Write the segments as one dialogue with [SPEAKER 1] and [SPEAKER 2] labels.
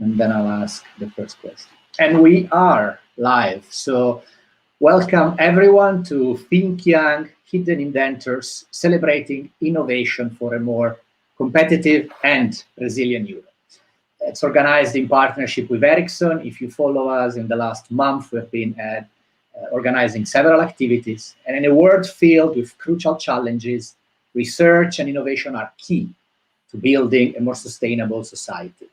[SPEAKER 1] and then I'll ask the first question. And we are live, so welcome everyone to Think Young, Hidden Inventors, celebrating innovation for a more competitive and resilient Europe. It's organized in partnership with Ericsson. If you follow us in the last month, we've been organizing several activities. And in a world filled with crucial challenges, research and innovation are key to building a more sustainable society.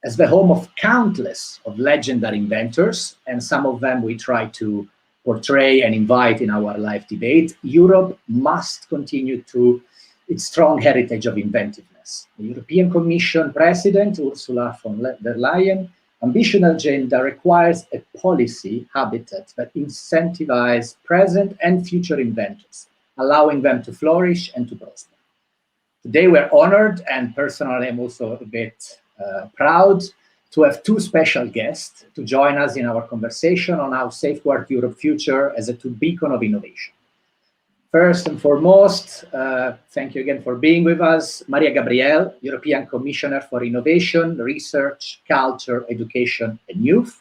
[SPEAKER 1] As the home of countless of legendary inventors, and some of them we try to portray and invite in our live debate, Europe must continue to its strong heritage of inventiveness. The European Commission President, Ursula von der Leyen, ambitious agenda requires a policy habitat that incentivizes present and future inventors, allowing them to flourish and to prosper. Today we're honored, and personally I'm also a bit proud to have two special guests to join us in our conversation on how safeguard Europe's future as a true beacon of innovation. First and foremost, thank you again for being with us, Mariya Gabriel, European Commissioner for Innovation, Research, Culture, Education and Youth,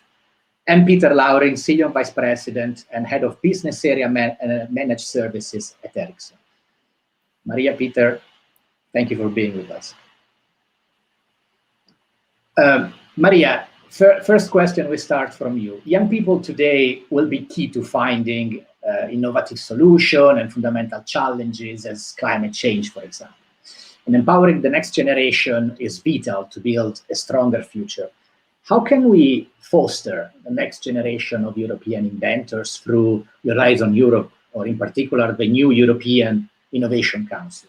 [SPEAKER 1] and Peter Laurin, Senior Vice President and Head of Business Area Managed Services at Ericsson. Mariya, Peter, thank you for being with us. Mariya, first question, we start from you. Young people today will be key to finding innovative solutions and fundamental challenges as climate change, for example. And empowering the next generation is vital to build a stronger future. How can we foster the next generation of European inventors through Horizon Europe, or in particular, the new European Innovation Council?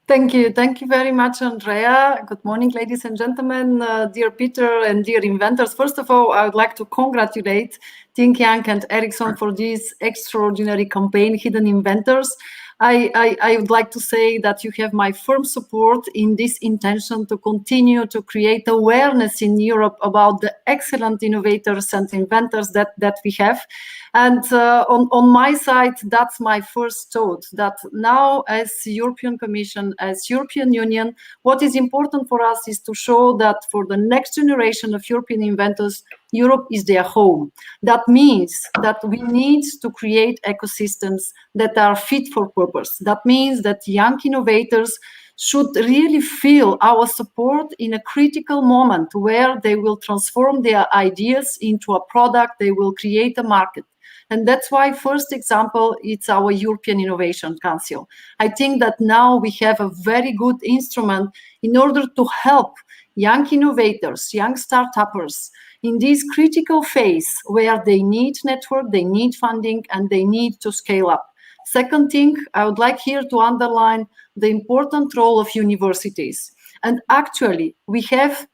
[SPEAKER 2] Thank you. Thank you very much, Andrea. Good morning, ladies and gentlemen, dear Peter and dear inventors. First of all, I would like to congratulate Think Young and Ericsson for this extraordinary campaign, Hidden Inventors. I would like to say that you have my firm support in this intention to continue to create awareness in Europe about the excellent innovators and inventors that we have. And on my side, that's my first thought, that now as European Commission, as European Union, what is important for us is to show that for the next generation of European inventors, Europe is their home. That means that we need to create ecosystems that are fit for purpose. That means that young innovators should really feel our support in a critical moment where they will transform their ideas into a product, they will create a market. And that's why, first example, it's our European Innovation Council. I think that now we have a very good instrument in order to help young innovators, young startups in this critical phase where they need network, they need funding, and they need to scale up. Second thing, I would like here to underline the important role of universities. And actually, we have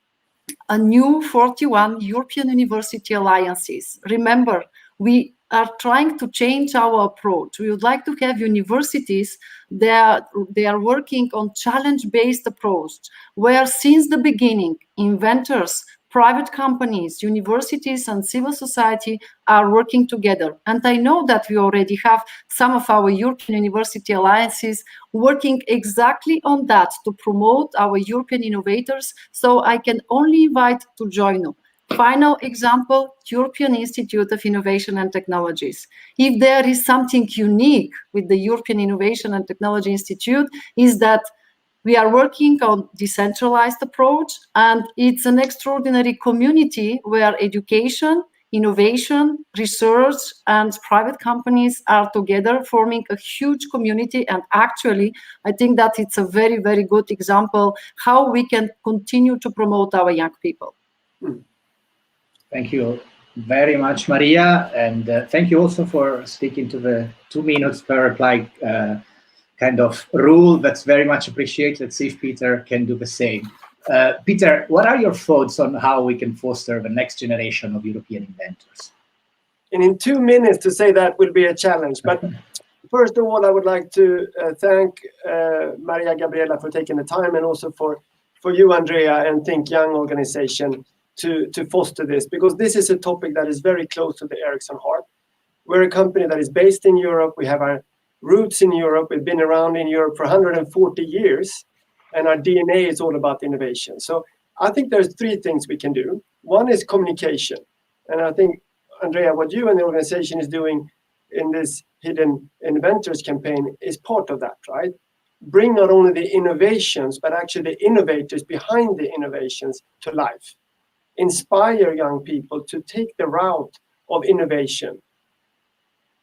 [SPEAKER 2] a new 41 European University Alliances. Remember, we are trying to change our approach. We would like to have universities that they are working on challenge-based approach, where since the beginning, inventors, private companies, universities, and civil society are working together. And I know that we already have some of our European University Alliances working exactly on that to promote our European innovators. So I can only invite to join you. Final example, European Institute of Innovation and Technologies. If there is something unique with the European Innovation and Technology Institute, is that we are working on decentralized approach, and it's an extraordinary community where education, innovation, research, and private companies are together forming a huge community. And actually, I think that it's a very, very good example how we can continue to promote our young people.
[SPEAKER 1] Thank you very much, Mariya, and thank you also for sticking to the 2 minutes per reply kind of rule. That's very much appreciated. Let's see if Peter can do the same. Peter, what are your thoughts on how we can foster the next generation of European inventors?
[SPEAKER 3] And in 2 minutes to say that will be a challenge. But first of all, I would like to thank Mariya Gabriela for taking the time, and also for you, Andrea, and Think Young organization to foster this, because this is a topic that is very close to the Ericsson heart. We're a company that is based in Europe. We have our roots in Europe. We've been around in Europe for 140 years, and our DNA is all about innovation. So I think there's three things we can do. One is communication. And I think, Andrea, what you and the organization is doing in this Hidden Inventors campaign is part of that, right? Bring not only the innovations, but actually the innovators behind the innovations to life. Inspire young people to take the route of innovation.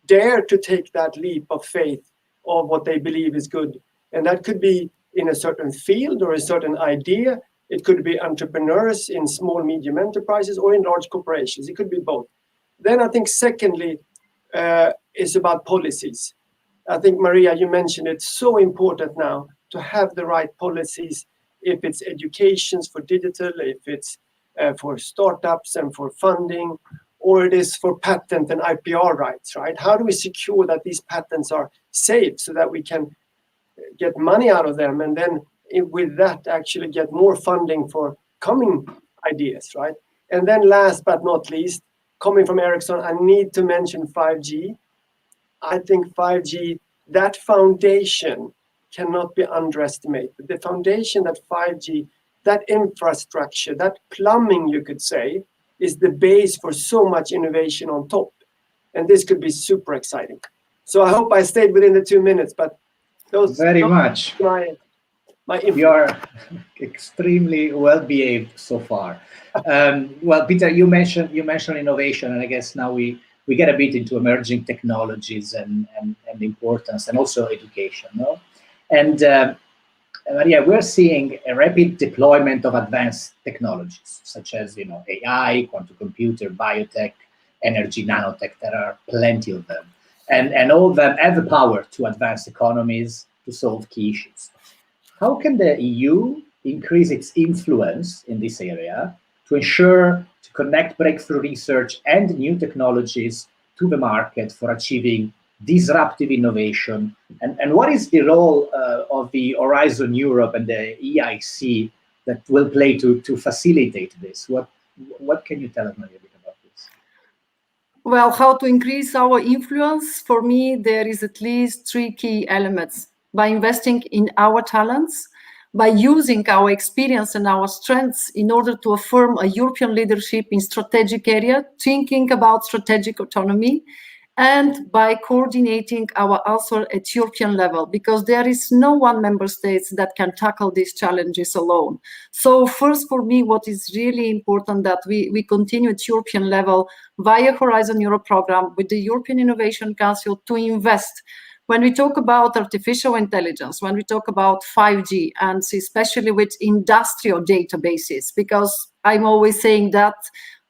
[SPEAKER 3] Dare to take that leap of faith of what they believe is good. And that could be in a certain field or a certain idea. It could be entrepreneurs in small, medium enterprises or in large corporations. It could be both. Then I think secondly, is about policies. I think, Mariya, you mentioned it's so important now to have the right policies, if it's educations for digital, if it's for startups and for funding, or it is for patent and IPR rights, right? How do we secure that these patents are safe so that we can get money out of them and then with that actually get more funding for coming ideas, right? And then last but not least, coming from Ericsson, I need to mention 5G. I think 5G, that foundation cannot be underestimated. The foundation that 5G, that infrastructure, that plumbing, you could say, is the base for so much innovation on top. And this could be super exciting. So I hope I stayed within the 2 minutes, but those
[SPEAKER 1] very much.
[SPEAKER 3] My
[SPEAKER 1] you are extremely well behaved so far. Well, Peter, you mentioned innovation, and I guess now we get a bit into emerging technologies and importance, and also education, no? And Mariya, we're seeing a rapid deployment of advanced technologies such as AI, quantum computer, biotech, energy, nanotech. There are plenty of them, and all of them have the power to advance economies, to solve key issues. How can the EU increase its influence in this area to ensure to connect breakthrough research and new technologies to the market for achieving disruptive innovation? And what is the role of the Horizon Europe and the EIC that will play to facilitate this? What can you tell us, Mariya, a bit about this?
[SPEAKER 2] Well, how to increase our influence? For me, there is at least 3 key elements. By investing in our talents, by using our experience and our strengths in order to affirm a European leadership in strategic area, thinking about strategic autonomy, and by coordinating our answer at European level, because there is no one member state that can tackle these challenges alone. So first, for me, what is really important that we continue at European level via Horizon Europe program with the European Innovation Council to invest. When we talk about artificial intelligence, when we talk about 5G, and especially with industrial databases, because I'm always saying that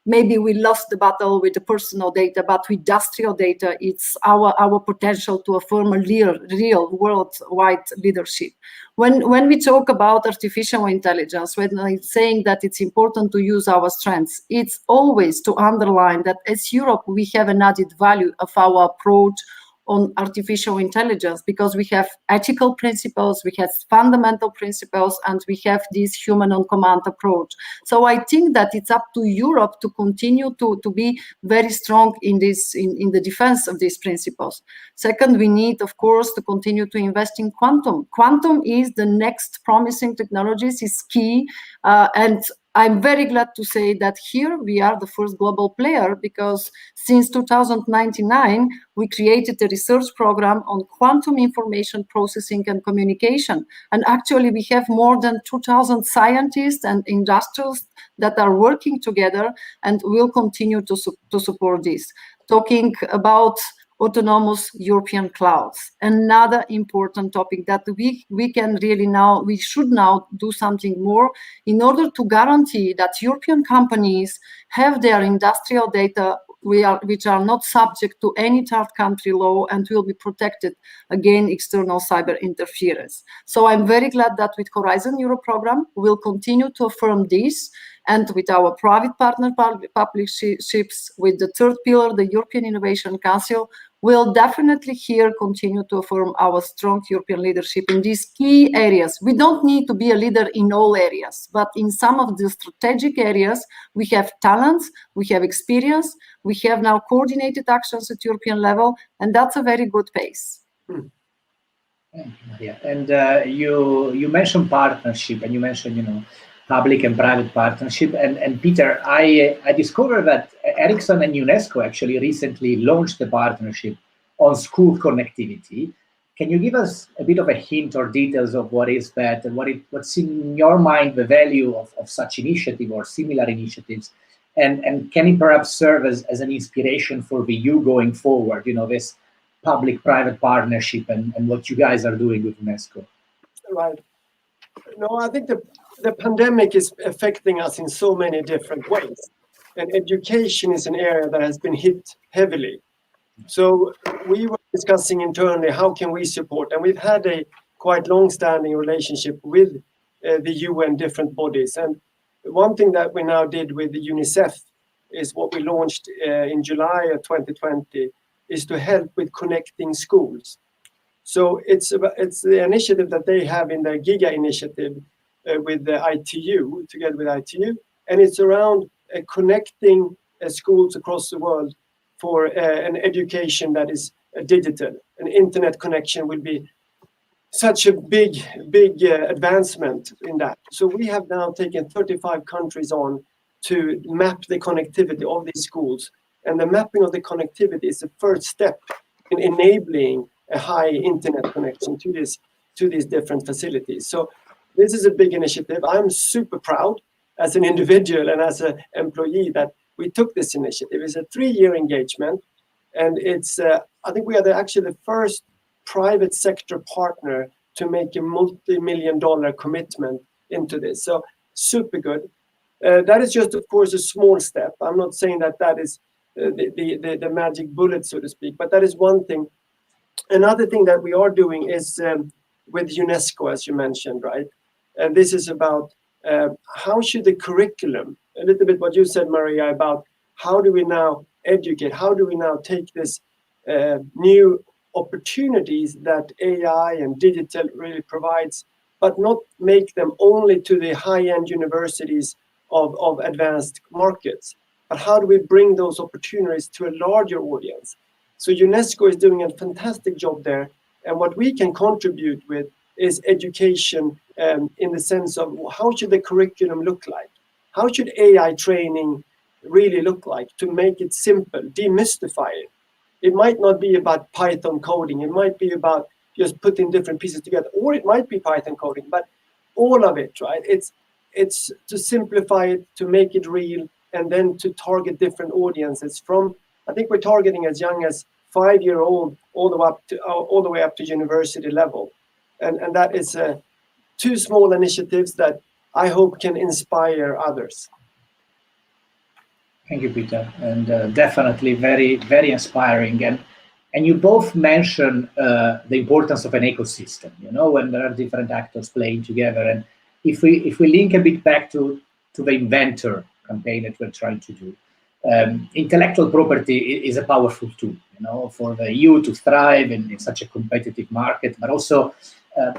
[SPEAKER 2] maybe we lost the battle with the personal data, but with industrial data, it's our potential to affirm a real worldwide leadership. When we talk about artificial intelligence, when I'm saying that it's important to use our strengths, it's always to underline that as Europe, we have an added value of our approach on artificial intelligence, because we have ethical principles, we have fundamental principles, and we have this human on command approach. So I think that it's up to Europe to continue to be very strong in this, in the defense of these principles. Second, we need, of course, to continue to invest in quantum. Quantum is the next promising technologies, is key, and I'm very glad to say that here we are the first global player, because since 2019, we created a research program on quantum information processing and communication. And actually, we have more than 2,000 scientists and industrials that are working together, and will continue to support this. Talking about autonomous European clouds, another important topic that we can really now, we should now do something more in order to guarantee that European companies have their industrial data which are not subject to any third country law and will be protected against external cyber interference. So I'm very glad that with Horizon Europe program, we'll continue to affirm this, and with our private partner partnerships with the third pillar, the European Innovation Council, we'll definitely here continue to affirm our strong European leadership in these key areas. We don't need to be a leader in all areas, but in some of the strategic areas, we have talents, we have experience, we have now coordinated actions at European level, and that's a very good pace.
[SPEAKER 1] Thank you, Mariya. And you mentioned partnership, and you mentioned public and private partnership. And Peter, I discovered that Ericsson and UNESCO actually recently launched a partnership on school connectivity. Can you give us a bit of a hint or details of what is that, and what's in your mind the value of such initiative or similar initiatives? And can it perhaps serve as an inspiration for the EU going forward, this public-private partnership and what you guys are doing with UNESCO?
[SPEAKER 3] Right. No, I think the pandemic is affecting us in so many different ways. And education is an area that has been hit heavily. So we were discussing internally, how can we support? And we've had a quite long-standing relationship with the UN different bodies. And one thing that we now did with the UNICEF is what we launched in July of 2020, is to help with connecting schools. So it's the initiative that they have in their GIGA initiative with the ITU, together with ITU, and it's around connecting schools across the world for an education that is digital. An internet connection will be such a big advancement in that. So we have now taken 35 countries on to map the connectivity of these schools, and the mapping of the connectivity is the first step in enabling a high internet connection to these different facilities. So this is a big initiative. I'm super proud as an individual and as an employee that we took this initiative. It's a 3-year engagement, and it's I think we are actually the first private sector partner to make a multi-million-dollar commitment into this. So super good. That is just, of course, a small step. I'm not saying that is the magic bullet, so to speak, but that is one thing. Another thing that we are doing is with UNESCO, as you mentioned, right? And this is about how should the curriculum, a little bit what you said, Mariya, about how do we now educate, how do we now take this new opportunities that AI and digital really provides, but not make them only to the high-end universities of advanced markets, but how do we bring those opportunities to a larger audience? So UNESCO is doing a fantastic job there, and what we can contribute with is education in the sense of how should the curriculum look like? How should AI training really look like to make it simple, demystify it? It might not be about Python coding, it might be about just putting different pieces together, or it might be Python coding, but all of it, right? It's to simplify it, to make it real, and then to target different audiences from, I think we're targeting as young as 5-year-old all the way up to university level. And that is 2 small initiatives that I hope can inspire others.
[SPEAKER 1] Thank you, Peter, and definitely very, very inspiring. And you both mentioned the importance of an ecosystem, when there are different actors playing together. And if we link a bit back to the Inventor campaign that we're trying to do, intellectual property is a powerful tool, for the EU to thrive in such a competitive market. But also,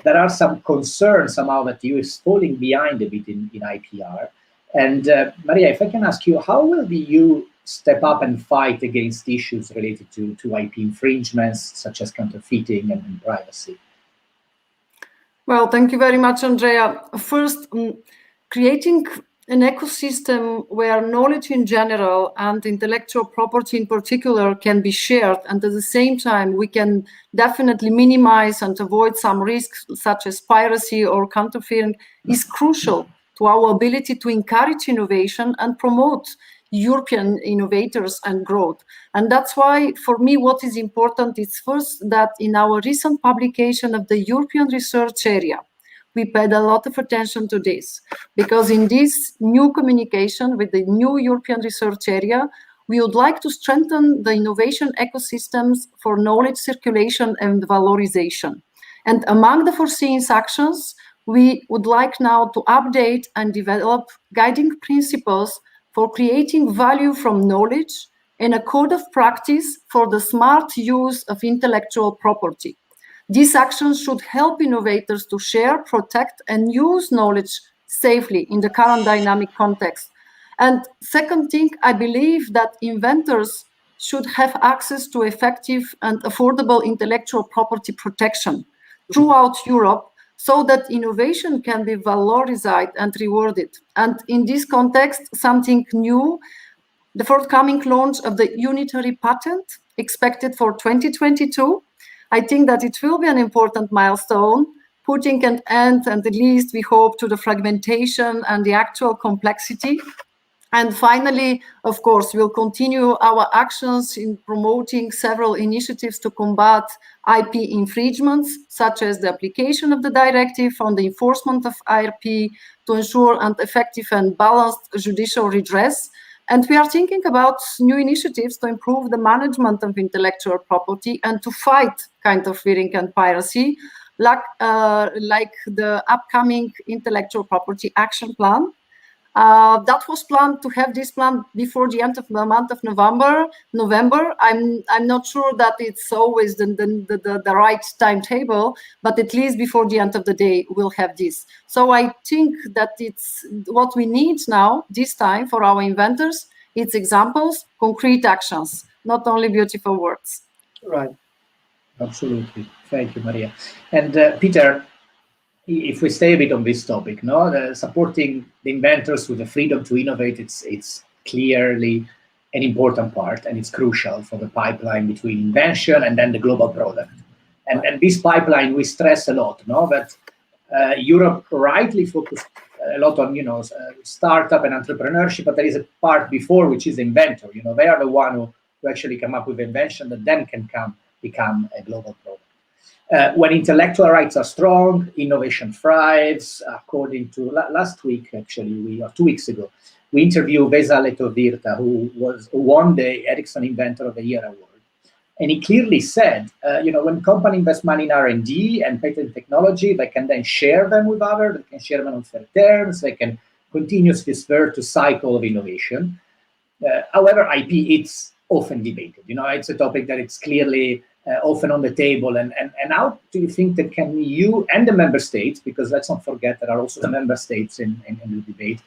[SPEAKER 1] there are some concerns somehow that the EU is falling behind a bit in IPR. And Mariya, if I can ask you, how will the EU step up and fight against issues related to IP infringements, such as counterfeiting and privacy?
[SPEAKER 2] Well, thank you very much, Andrea. First, creating an ecosystem where knowledge in general and intellectual property in particular can be shared, and at the same time we can definitely minimize and avoid some risks such as piracy or counterfeiting is crucial to our ability to encourage innovation and promote European innovators and growth. And that's why, for me, what is important is first that in our recent publication of the European research area, we paid a lot of attention to this, because in this new communication with the new European research area, we would like to strengthen the innovation ecosystems for knowledge circulation and valorization. And among the foreseen actions, we would like now to update and develop guiding principles for creating value from knowledge and a code of practice for the smart use of intellectual property. These actions should help innovators to share, protect, and use knowledge safely in the current dynamic context. And second thing, I believe that inventors should have access to effective and affordable intellectual property protection throughout Europe, so that innovation can be valorized and rewarded. And in this context, something new, the forthcoming launch of the unitary patent expected for 2022. I think that it will be an important milestone, putting an end, and at least we hope, to the fragmentation and the actual complexity. And finally, of course, we'll continue our actions in promoting several initiatives to combat IP infringements, such as the application of the directive on the enforcement of IP to ensure an effective and balanced judicial redress. And we are thinking about new initiatives to improve the management of intellectual property and to fight counterfeiting and piracy, like the upcoming Intellectual Property Action Plan. That was planned to have this plan before the end of the month of November. I'm not sure that it's always the right timetable, but at least before the end of the day, we'll have this. So I think that it's what we need now, this time, for our inventors. It's examples, concrete actions, not only beautiful words.
[SPEAKER 3] Right.
[SPEAKER 1] Absolutely. Thank you, Mariya. And Peter, if we stay a bit on this topic, supporting the inventors with the freedom to innovate, it's clearly an important part, and it's crucial for the pipeline between invention and then the global product. And this pipeline, we stress a lot, that Europe rightly focused a lot on, startup and entrepreneurship, but there is a part before, which is inventor. They are the one who actually come up with invention that then can become a global product. When intellectual rights are strong, innovation thrives. According to last week, actually, 2 weeks ago, we interviewed Vesa Letovirta, who won the Ericsson Inventor of the Year award. And he clearly said, when company invest money in R&D and patent technology, they can then share them with others, they can share them on fair terms, they can continue this virtuous cycle of innovation. However, IP, it's often debated. It's a topic that it's clearly often on the table. And how do you think that can you and the member states, because let's not forget there are also the member states in the debate,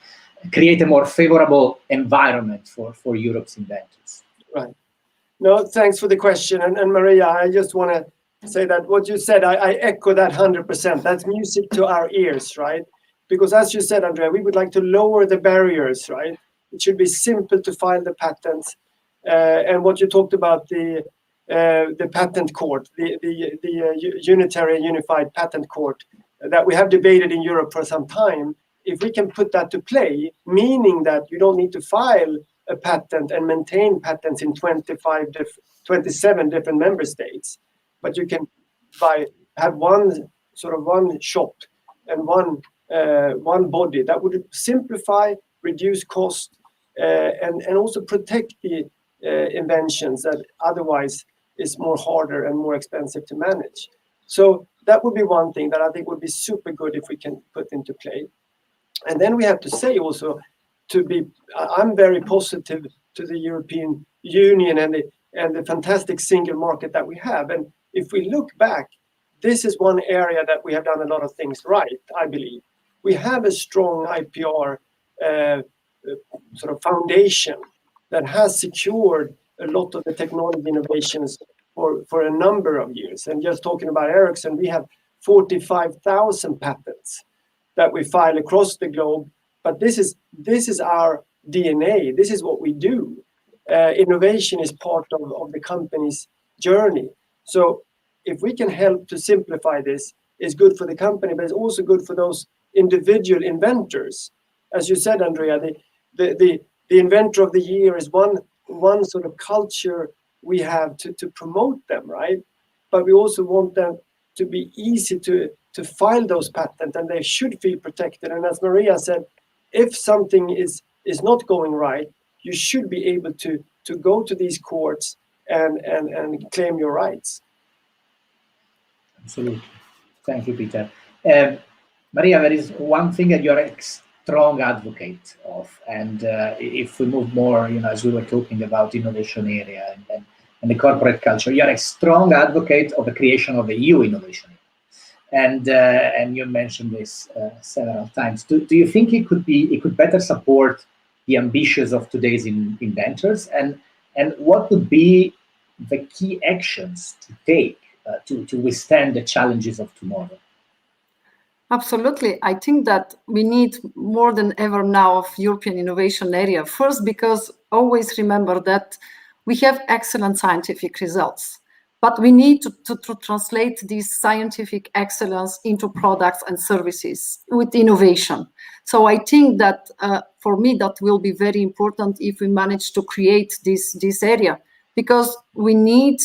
[SPEAKER 1] create a more favorable environment for Europe's inventors?
[SPEAKER 3] Right. No, thanks for the question. And Mariya, I just want to say that what you said, I echo that 100%. That's music to our ears, right? Because as you said, Andrea, we would like to lower the barriers, right? It should be simple to file the patents. And what you talked about, the patent court, the unitary unified patent court that we have debated in Europe for some time, if we can put that to play, meaning that you don't need to file a patent and maintain patents in 27 different member states, but you can have one shop and one body that would simplify, reduce cost, and also protect the inventions that otherwise is more harder and more expensive to manage. So that would be one thing that I think would be super good if we can put into play. And then we have to say also, I'm very positive to the European Union and the fantastic single market that we have. And if we look back, this is one area that we have done a lot of things right, I believe. We have a strong IPR foundation that has secured a lot of the technology innovations for a number of years. And just talking about Ericsson, we have 45,000 patents that we file across the globe. But this is our DNA. This is what we do. Innovation is part of the company's journey. So if we can help to simplify this, it's good for the company, but it's also good for those individual inventors. As you said, Andrea, the Inventor of the Year is one sort of culture we have to promote them, right? But we also want them to be easy to file those patents, and they should feel protected. And as Mariya said, if something is not going right, you should be able to go to these courts and claim your rights.
[SPEAKER 1] Absolutely. Thank you, Peter. Mariya, there is one thing that you're a strong advocate of, and if we move more, as we were talking about innovation area and the corporate culture, you're a strong advocate of the creation of the EU innovation area. And you mentioned this several times. Do you think it could better support the ambitions of today's inventors? And what would be the key actions to take to withstand the challenges of tomorrow?
[SPEAKER 2] Absolutely. I think that we need more than ever now of European innovation area. First, because always remember that we have excellent scientific results, but we need to translate this scientific excellence into products and services with innovation. So I think that for me, that will be very important if we manage to create this area, because we need,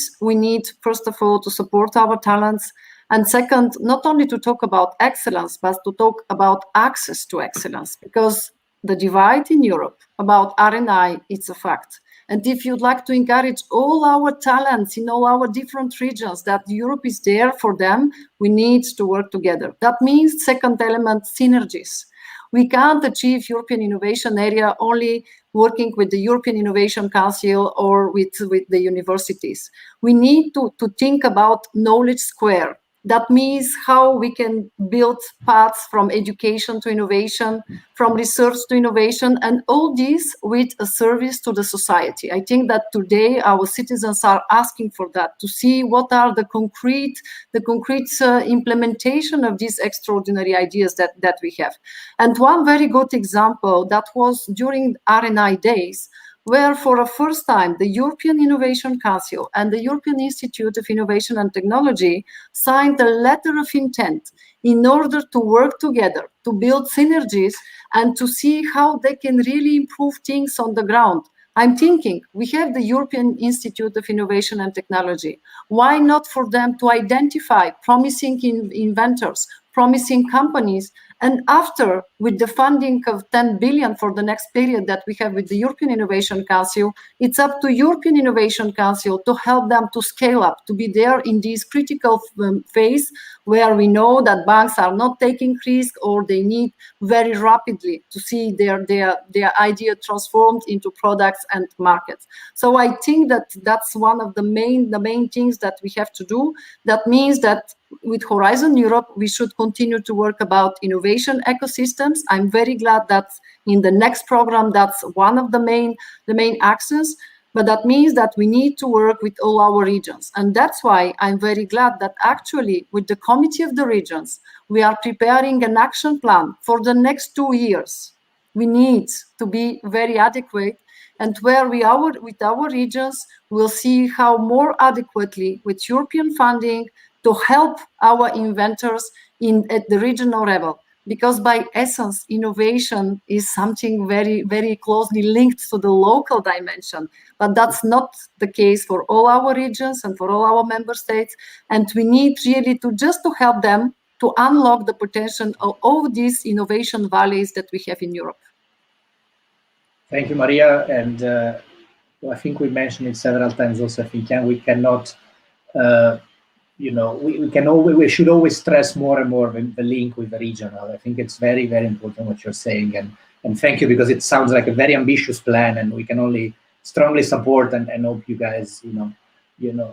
[SPEAKER 2] first of all, to support our talents. And second, not only to talk about excellence, but to talk about access to excellence, because the divide in Europe about R&I, it's a fact. And if you'd like to encourage all our talents in all our different regions, that Europe is there for them, we need to work together. That means, second element, synergies. We can't achieve European innovation area only working with the European Innovation Council or with the universities. We need to think about knowledge square. That means how we can build paths from education to innovation, from research to innovation, and all this with a service to the society. I think that today our citizens are asking for that, to see what are the concrete implementation of these extraordinary ideas that we have. And one very good example that was during R&I days, where for the first time the European Innovation Council and the European Institute of Innovation and Technology signed a letter of intent in order to work together, to build synergies and to see how they can really improve things on the ground. I'm thinking we have the European Institute of Innovation and Technology. Why not for them to identify promising inventors, promising companies, and after, with the funding of 10 billion for the next period that we have with the European Innovation Council, it's up to European Innovation Council to help them to scale up, to be there in this critical phase where we know that banks are not taking risk, or they need very rapidly to see their idea transformed into products and markets. So I think that that's one of the main things that we have to do. That means that with Horizon Europe, we should continue to work about innovation ecosystems. I'm very glad that in the next program, that's one of the main axes. But that means that we need to work with all our regions. And that's why I'm very glad that actually with the Committee of the Regions, we are preparing an action plan for the next 2 years. We need to be very adequate, and where we are with our regions, we'll see how more adequately with European funding to help our inventors at the regional level. Because by essence, innovation is something very, very closely linked to the local dimension. But that's not the case for all our regions and for all our member states. And we need really to help them to unlock the potential of all these innovation valleys that we have in Europe.
[SPEAKER 1] Thank you, Mariya. And I think we mentioned it several times also. I think we cannot, we should always stress more and more the link with the regional. I think it's very, very important what you're saying. And thank you, because it sounds like a very ambitious plan, and we can only strongly support and hope you guys, you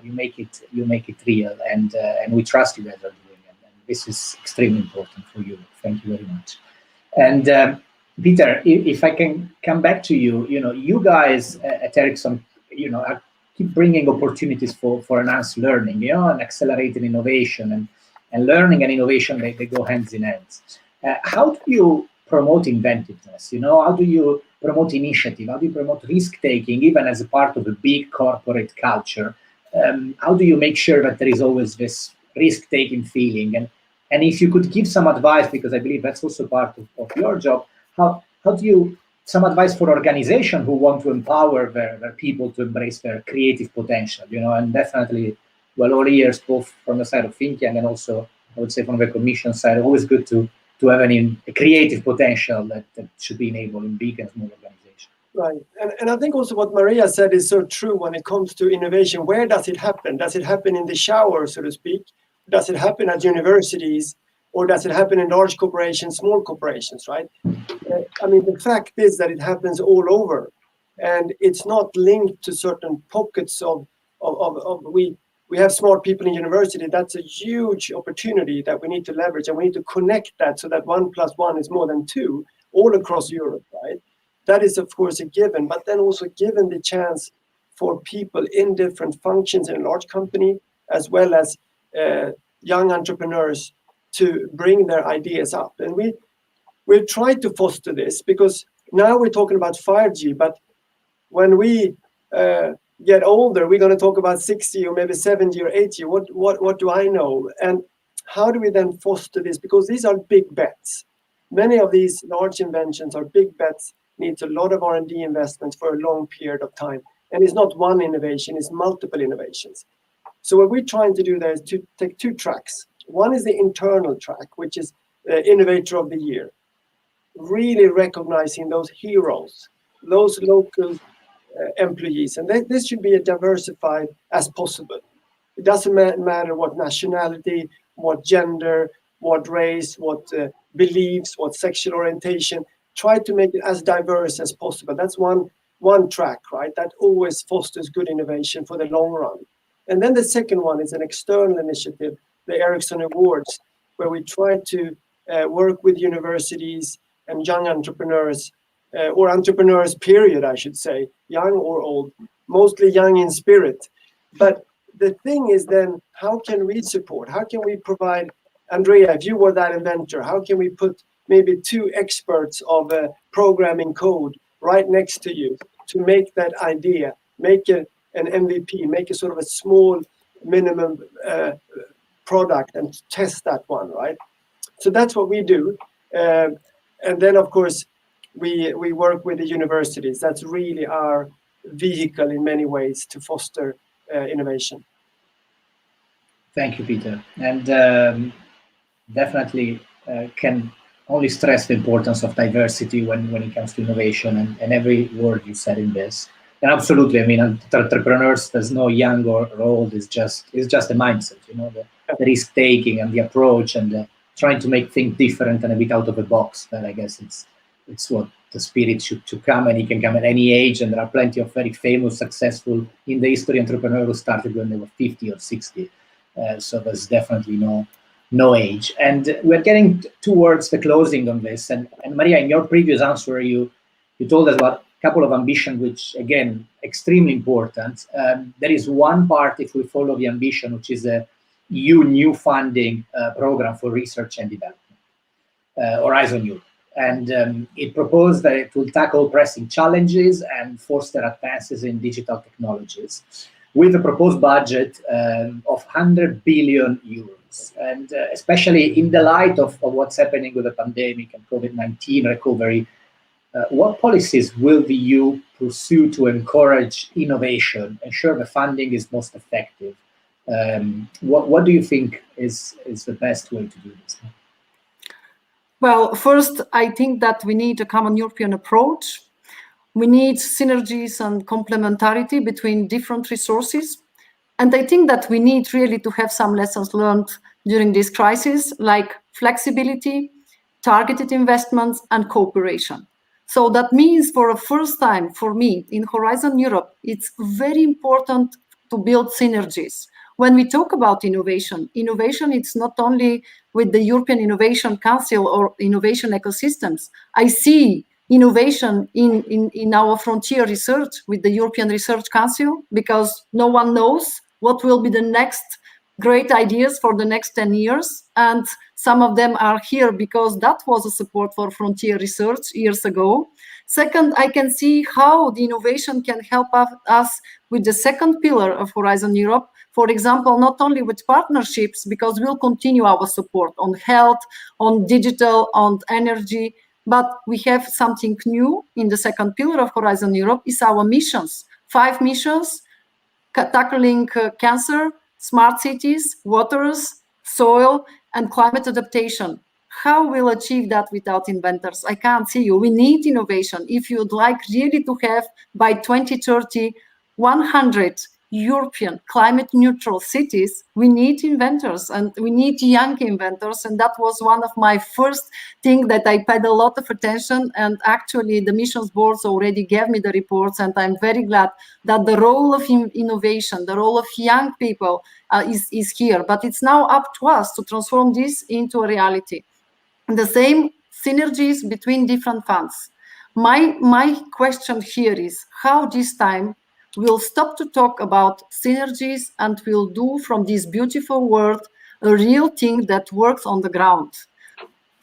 [SPEAKER 1] make it real. And we trust you guys are doing it. And this is extremely important for you. Thank you very much. And Peter, if I can come back to you, you guys at Ericsson, keep bringing opportunities for enhanced learning, and accelerated innovation, and learning and innovation, they go hands in hands. How do you promote inventiveness? How do you promote initiative? How do you promote risk-taking, even as a part of a big corporate culture? How do you make sure that there is always this risk-taking feeling? And if you could give some advice, because I believe that's also part of your job, how do you, some advice for organizations who want to empower their people to embrace their creative potential, and definitely, all ears, both from the side of thinking and also, I would say, from the Commission side, always good to have a creative potential that should be enabled in big and small organizations.
[SPEAKER 3] Right. And I think also what Mariya said is so true when it comes to innovation. Where does it happen? Does it happen in the shower, so to speak? Does it happen at universities? Or does it happen in large corporations, small corporations, right? The fact is that it happens all over. And it's not linked to certain pockets of we have smart people in university. That's a huge opportunity that we need to leverage, and we need to connect that so that 1 + 1 is more than 2 all across Europe, right? That is, of course, a given, but then also given the chance for people in different functions in a large company, as well as young entrepreneurs to bring their ideas up. And we've tried to foster this, because now we're talking about 5G, but when we get older, we're going to talk about 6G or maybe 7G or 8G. What do I know? And how do we then foster this? Because these are big bets. Many of these large inventions are big bets, needs a lot of R&D investments for a long period of time. And it's not one innovation, it's multiple innovations. So what we're trying to do there is to take two tracks. One is the internal track, which is Innovator of the Year. Really recognizing those heroes, those local employees. And this should be as diversified as possible. It doesn't matter what nationality, what gender, what race, what beliefs, what sexual orientation. Try to make it as diverse as possible. That's one track, right? That always fosters good innovation for the long run. And then the second one is an external initiative, the Ericsson Awards, where we try to work with universities and young entrepreneurs, or entrepreneurs, period, I should say, young or old, mostly young in spirit. But the thing is then, how can we support? How can we provide, Andrea, if you were that inventor, how can we put maybe two experts of programming code right next to you to make that idea, make an MVP, make a sort of a small minimum product and test that one, right? So that's what we do. And then, of course, we work with the universities. That's really our vehicle in many ways to foster innovation.
[SPEAKER 1] Thank you, Peter. And definitely can only stress the importance of diversity when it comes to innovation, and every word you said in this. And absolutely, I mean, entrepreneurs, there's no young or old, it's just the mindset, you know, the risk taking and the approach and trying to make things different and a bit out of the box. That I guess it's what the spirit should come, and it can come at any age. And there are plenty of very famous, successful in the history entrepreneurs who started when they were 50 or 60. So there's definitely no age. And we're getting towards the closing on this. And Mariya, in your previous answer, you told us about a couple of ambition, which again, extremely important. There is one part, if we follow the ambition, which is a EU new funding program for research and development, Horizon Europe. And it proposed that it will tackle pressing challenges and foster advances in digital technologies with a proposed budget of 100 billion euros. And especially in the light of what's happening with the pandemic and COVID-19 recovery, what policies will the EU pursue to encourage innovation, ensure the funding is most effective? What do you think is the best way to do this?
[SPEAKER 2] Well, first, I think that we need a common European approach. We need synergies and complementarity between different resources. And I think that we need really to have some lessons learned during this crisis, like flexibility, targeted investments, and cooperation. So that means for the first time for me in Horizon Europe, it's very important to build synergies. When we talk about innovation, it's not only with the European Innovation Council or innovation ecosystems. I see innovation in our frontier research with the European Research Council, because no one knows what will be the next great ideas for the next 10 years. And some of them are here because that was a support for frontier research years ago. Second, I can see how the innovation can help us with the second pillar of Horizon Europe. For example, not only with partnerships, because we'll continue our support on health, on digital, on energy, but we have something new in the second pillar of Horizon Europe is our missions. 5 missions tackling cancer, smart cities, waters, soil, and climate adaptation. How we'll achieve that without inventors? I can't see you. We need innovation. If you'd like really to have by 2030, 100 European climate neutral cities, we need inventors and we need young inventors. And that was one of my first things that I paid a lot of attention. And actually the missions boards already gave me the reports, and I'm very glad that the role of innovation, the role of young people is here. But it's now up to us to transform this into a reality. And the same synergies between different funds. My question here is how this time we'll stop to talk about synergies and we'll do from this beautiful word a real thing that works on the ground.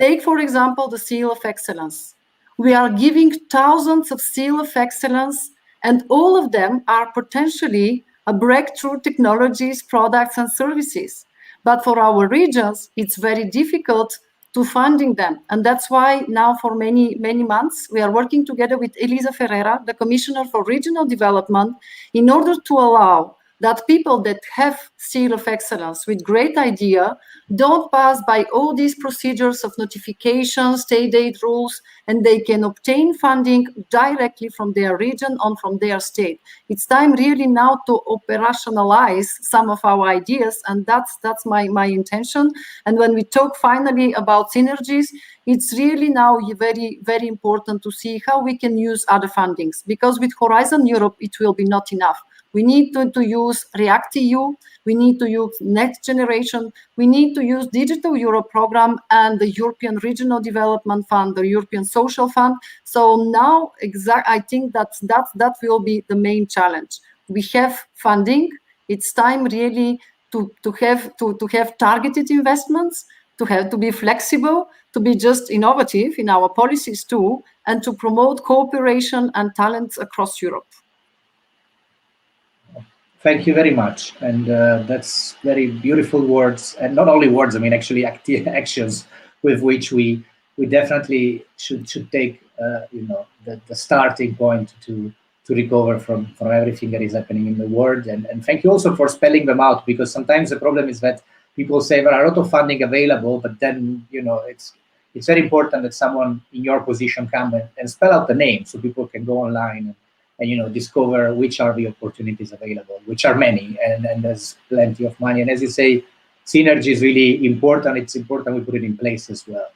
[SPEAKER 2] Take, for example, the Seal of Excellence. We are giving thousands of Seal of Excellence, and all of them are potentially a breakthrough technologies, products, and services. But for our regions, it's very difficult to funding them. And that's why now for many, many months, we are working together with Elisa Ferreira, the Commissioner for Regional Development, in order to allow that people that have Seal of Excellence with great idea don't pass by all these procedures of notification, state aid rules, and they can obtain funding directly from their region or from their state. It's time really now to operationalize some of our ideas, and that's my intention. And when we talk finally about synergies, it's really now very, very important to see how we can use other fundings, because with Horizon Europe, it will be not enough. We need to use React-EU, we need to use Next Generation, we need to use Digital Europe program and the European Regional Development Fund, the European Social Fund. So now, I think that will be the main challenge. We have funding. It's time really to have targeted investments, to be flexible, to be just innovative in our policies too, and to promote cooperation and talents across Europe.
[SPEAKER 1] Thank you very much, and that's very beautiful words, and not only words. I mean, actually, actions with which we definitely should take, the starting point to recover from everything that is happening in the world. And thank you also for spelling them out, because sometimes the problem is that people say there are a lot of funding available, but then it's very important that someone in your position come and spell out the name so people can go online and discover which are the opportunities available, which are many, and there's plenty of money. And as you say, synergy is really important. It's important we put it in place as well.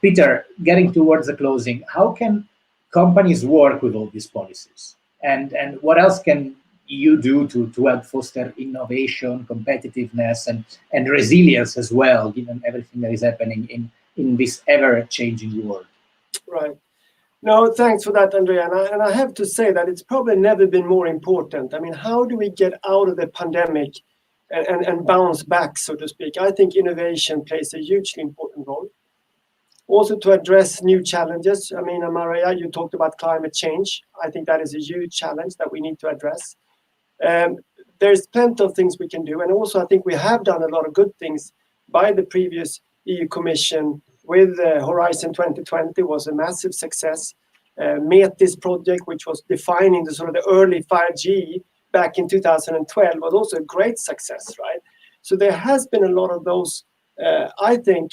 [SPEAKER 1] Peter, getting towards the closing, how can companies work with all these policies? And what else can you do to help foster innovation, competitiveness, and resilience as well, given everything that is happening in this ever-changing world?
[SPEAKER 3] Right. No, thanks for that, Andrea. And I have to say that it's probably never been more important. I mean, how do we get out of the pandemic and bounce back, so to speak? I think innovation plays a hugely important role. Also to address new challenges. I mean, Mariya, you talked about climate change. I think that is a huge challenge that we need to address. There's plenty of things we can do. And also, I think we have done a lot of good things by the previous EU Commission with Horizon 2020 was a massive success. METIS project, which was defining the sort of the early 5G back in 2012, was also a great success, right? So there has been a lot of those, I think,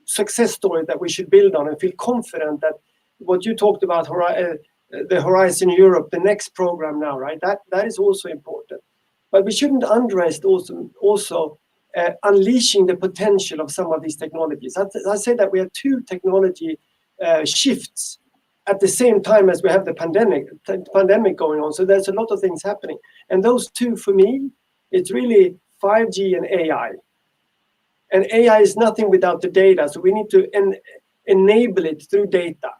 [SPEAKER 3] success stories that we should build on and feel confident that what you talked about, the Horizon Europe, the next program now, right? That is also important. But we shouldn't underestimate also unleashing the potential of some of these technologies. I say that we have two technology shifts at the same time as we have the pandemic going on. So there's a lot of things happening. And those two, for me, it's really 5G and AI. And AI is nothing without the data. So we need to enable it through data.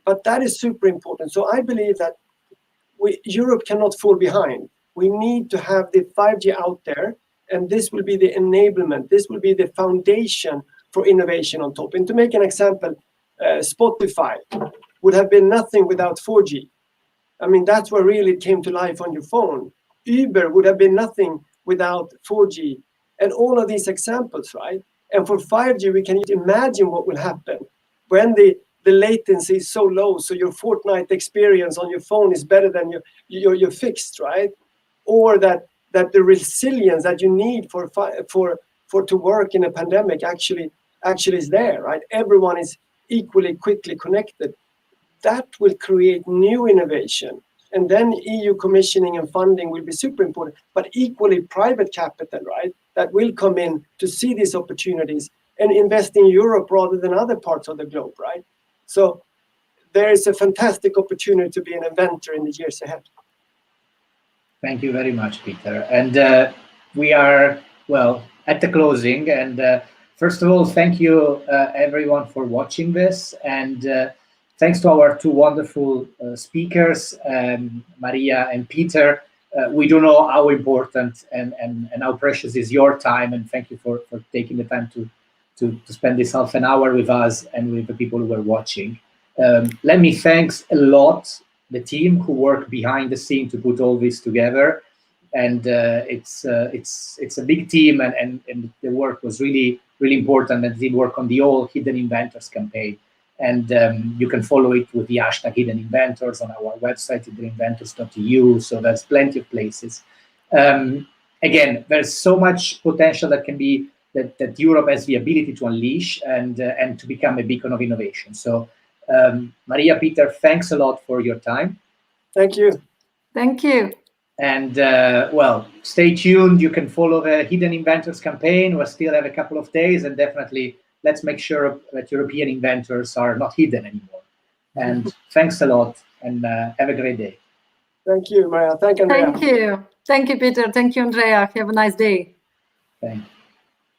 [SPEAKER 3] But that is super important. So I believe that Europe cannot fall behind. We need to have the 5G out there. And this will be the enablement. This will be the foundation for innovation on top. And to make an example, Spotify would have been nothing without 4G. I mean, that's what really came to life on your phone. Uber would have been nothing without 4G. And all of these examples, right? And for 5G, we can imagine what will happen when the latency is so low, so your Fortnite experience on your phone is better than your fixed, right? Or that the resilience that you need for to work in a pandemic actually is there, right? Everyone is equally quickly connected. That will create new innovation. And then EU commissioning and funding will be super important, but equally private capital, right? That will come in to see these opportunities and invest in Europe rather than other parts of the globe, right? So there is a fantastic opportunity to be an inventor in the years ahead.
[SPEAKER 1] Thank you very much, Peter. And we are, well, at the closing. And first of all, thank you, everyone, for watching this. And thanks to our two wonderful speakers, Mariya and Peter. we don't know how important and how precious is your time, and thank you for taking the time to spend this half an hour with us and with the people who were watching. Let me thanks a lot the team who worked behind the scene to put all this together, and it's a big team, and the work was really important, and they work on the whole Hidden Inventors campaign. And you can follow it with the hashtag Hidden Inventors on our website, hiddeninventors.eu. So there's plenty of places. Again, there's so much potential that can be that Europe has the ability to unleash and to become a beacon of innovation. So Mariya, Peter, thanks a lot for your time.
[SPEAKER 3] Thank you.
[SPEAKER 2] Thank you.
[SPEAKER 1] And well, stay tuned. You can follow the Hidden Inventors campaign. We'll still have a couple of days, and definitely let's make sure that European inventors are not hidden anymore. And thanks a lot, and have a great day.
[SPEAKER 3] Thank you, Mariya. Thank you, Andrea.
[SPEAKER 2] Thank you. Thank you, Peter. Thank you, Andrea. Have a nice day.
[SPEAKER 1] Thank you.